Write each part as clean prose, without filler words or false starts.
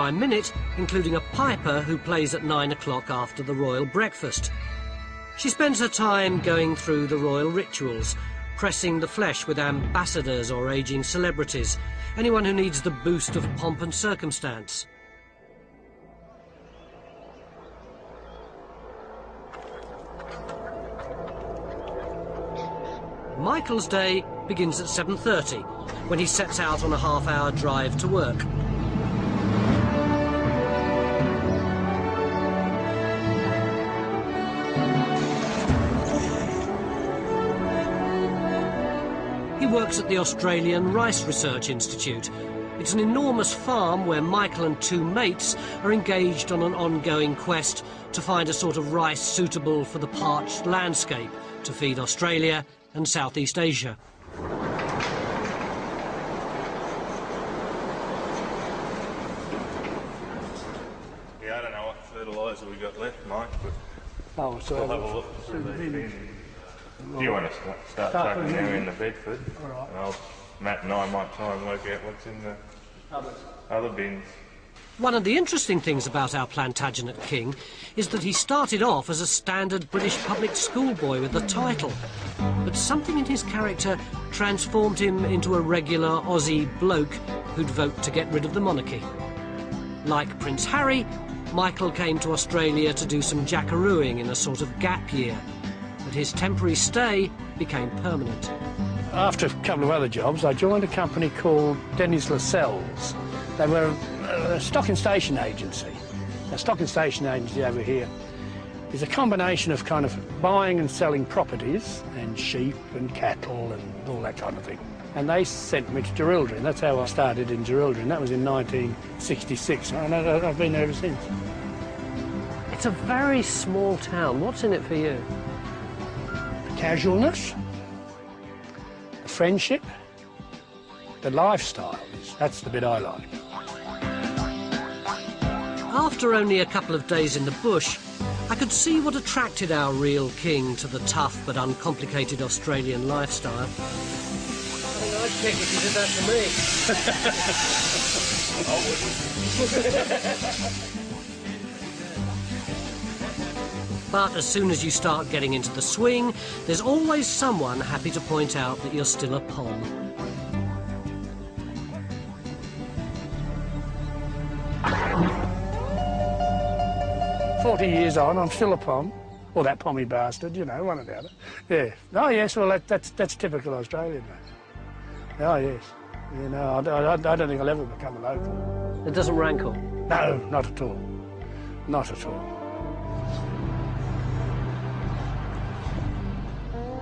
by minute, including a piper who plays at 9 o'clock after the royal breakfast. She spends her time going through the royal rituals, pressing the flesh with ambassadors or aging celebrities, anyone who needs the boost of pomp and circumstance. Michael's day begins at 7:30, when he sets out on a half-hour drive to work. He works at the Australian Rice Research Institute. It's an enormous farm where Michael and two mates are engaged on an ongoing quest to find a sort of rice suitable for the parched landscape to feed Australia and Southeast Asia. Yeah, I don't know what fertiliser we got left, Mike, but oh, so we'll have a look through these bins. Do you want to start chucking them in the Bedford? All right. And Matt and I might try and work out what's in the other bins. One of the interesting things about our Plantagenet king is that he started off as a standard British public school boy with a title, but something in his character transformed him into a regular Aussie bloke who'd vote to get rid of the monarchy. Like Prince Harry, Michael came to Australia to do some jackarooing in a sort of gap year, but his temporary stay became permanent. After a couple of other jobs, I joined a company called Dennis Lascelles. They were a stock and station agency. A stock and station agency over here is a combination of kind of buying and selling properties and sheep and cattle and all that kind of thing. And they sent me to Geraldine. That's how I started in Geraldine. That was in 1966, and I've been there ever since. It's a very small town. What's in it for you? The casualness, the friendship, the lifestyle. That's the bit I like. After only a couple of days in the bush, I could see what attracted our real king to the tough but uncomplicated Australian lifestyle. I think I'd kick if you did that to me. But as soon as you start getting into the swing, there's always someone happy to point out that you're still a pom. Years on, I'm still a pom, or that pommy bastard, you know, one or the other. Yeah. Oh yes, well that's typical Australian, mate. Oh yes. You know, I don't think I'll ever become a local. It doesn't rankle? No, not at all. Not at all.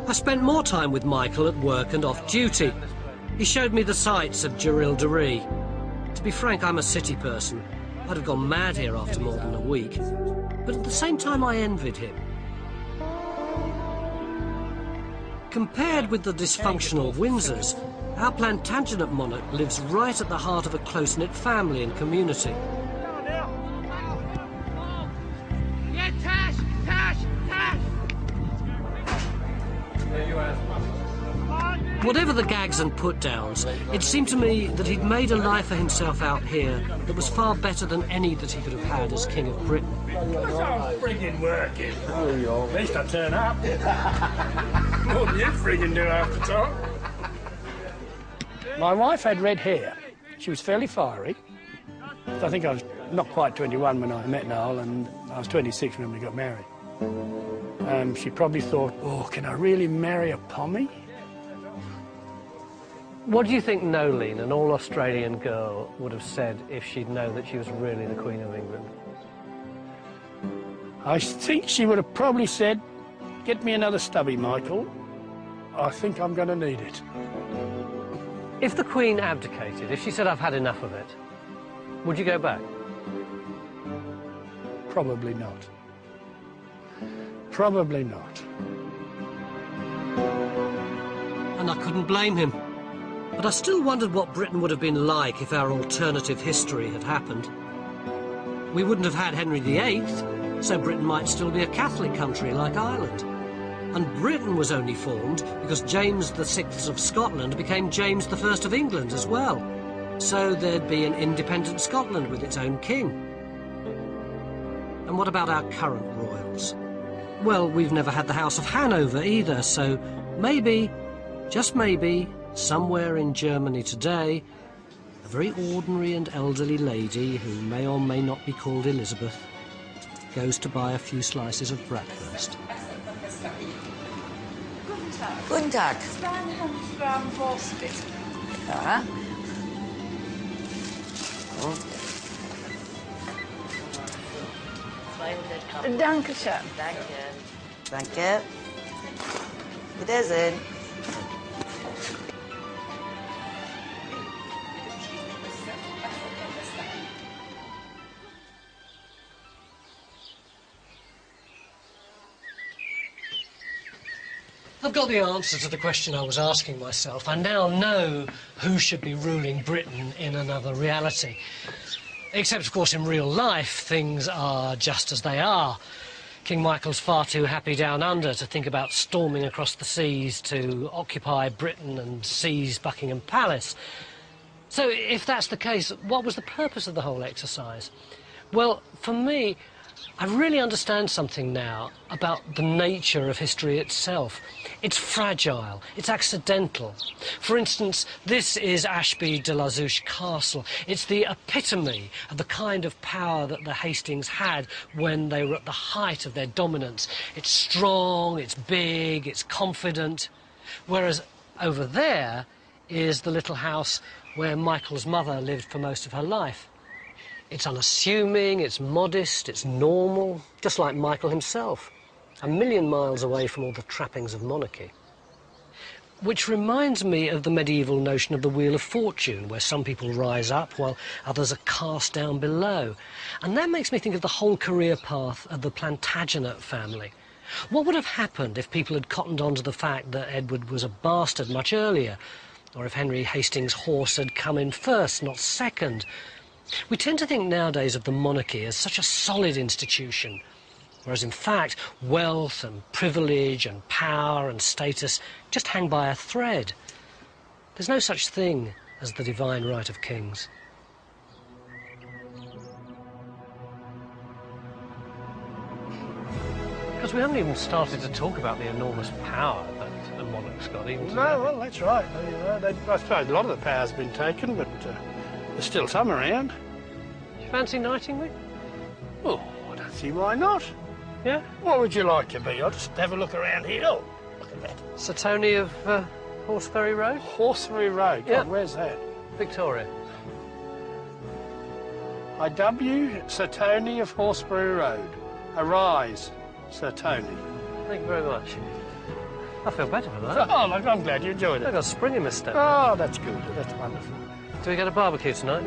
I spent more time with Michael at work and off duty. He showed me the sights of Geraldine. To be frank, I'm a city person. I'd have gone mad here after more than a week. But at the same time, I envied him. Compared with the dysfunctional Windsors, our Plantagenet monarch lives right at the heart of a close-knit family and community. Yeah, Tash! Tash! Tash! There you are. Whatever the gags and put-downs, it seemed to me that he'd made a life for himself out here that was far better than any that he could have had as King of Britain. I'm friggin' working. At least I turn up. More than you friggin' do half the time. My wife had red hair. She was fairly fiery. I think I was not quite 21 when I met Noel, and I was 26 when we got married. She probably thought, oh, can I really marry a pommy? What do you think Nolene, an all-Australian girl, would have said if she'd known that she was really the Queen of England? I think she would have probably said, get me another stubby, Michael. I think I'm going to need it. If the Queen abdicated, if she said, I've had enough of it, would you go back? Probably not. Probably not. And I couldn't blame him. But I still wondered what Britain would have been like if our alternative history had happened. We wouldn't have had Henry VIII, so Britain might still be a Catholic country like Ireland. And Britain was only formed because James VI of Scotland became James I of England as well. So there'd be an independent Scotland with its own king. And what about our current royals? Well, we've never had the House of Hanover either, so maybe, just maybe, somewhere in Germany today, a very ordinary and elderly lady, who may or may not be called Elizabeth, goes to buy a few slices of breakfast. Guten Tag. Ja. Danke schön. Danke. Danke. Wiedersehen. I've got the answer to the question I was asking myself. I now know who should be ruling Britain in another reality. Except, of course, in real life, things are just as they are. King Michael's far too happy down under to think about storming across the seas to occupy Britain and seize Buckingham Palace. So, if that's the case, what was the purpose of the whole exercise? Well, for me, I really understand something now about the nature of history itself. It's fragile, it's accidental. For instance, this is Ashby de la Zouch Castle. It's the epitome of the kind of power that the Hastings had when they were at the height of their dominance. It's strong, it's big, it's confident. Whereas over there is the little house where Michael's mother lived for most of her life. It's unassuming, it's modest, it's normal, just like Michael himself, a million miles away from all the trappings of monarchy. Which reminds me of the medieval notion of the Wheel of Fortune, where some people rise up while others are cast down below. And that makes me think of the whole career path of the Plantagenet family. What would have happened if people had cottoned on to the fact that Edward was a bastard much earlier, or if Henry Hastings' horse had come in first, not second? We tend to think nowadays of the monarchy as such a solid institution, whereas in fact wealth and privilege and power and status just hang by a thread. There's no such thing as the divine right of kings. Because we haven't even started to talk about the enormous power that the monarch's got even today. No, well, that's right. I suppose a lot of the power's been taken, but there's still some around. Do you fancy knighting me? Oh, I don't see why not. Yeah? What would you like to be? I'll just have a look around here. Oh, look at that. Sir Tony of Horseferry Road? Horseferry Road. Yeah. God, where's that? Victoria. I.W. Sir Tony of Horseferry Road. Arise, Sir Tony. Thank you very much. I feel better for that. Oh, look, I'm glad you enjoyed it. I've got a spring in my step. Oh, that's good. That's wonderful. Do we get a barbecue tonight?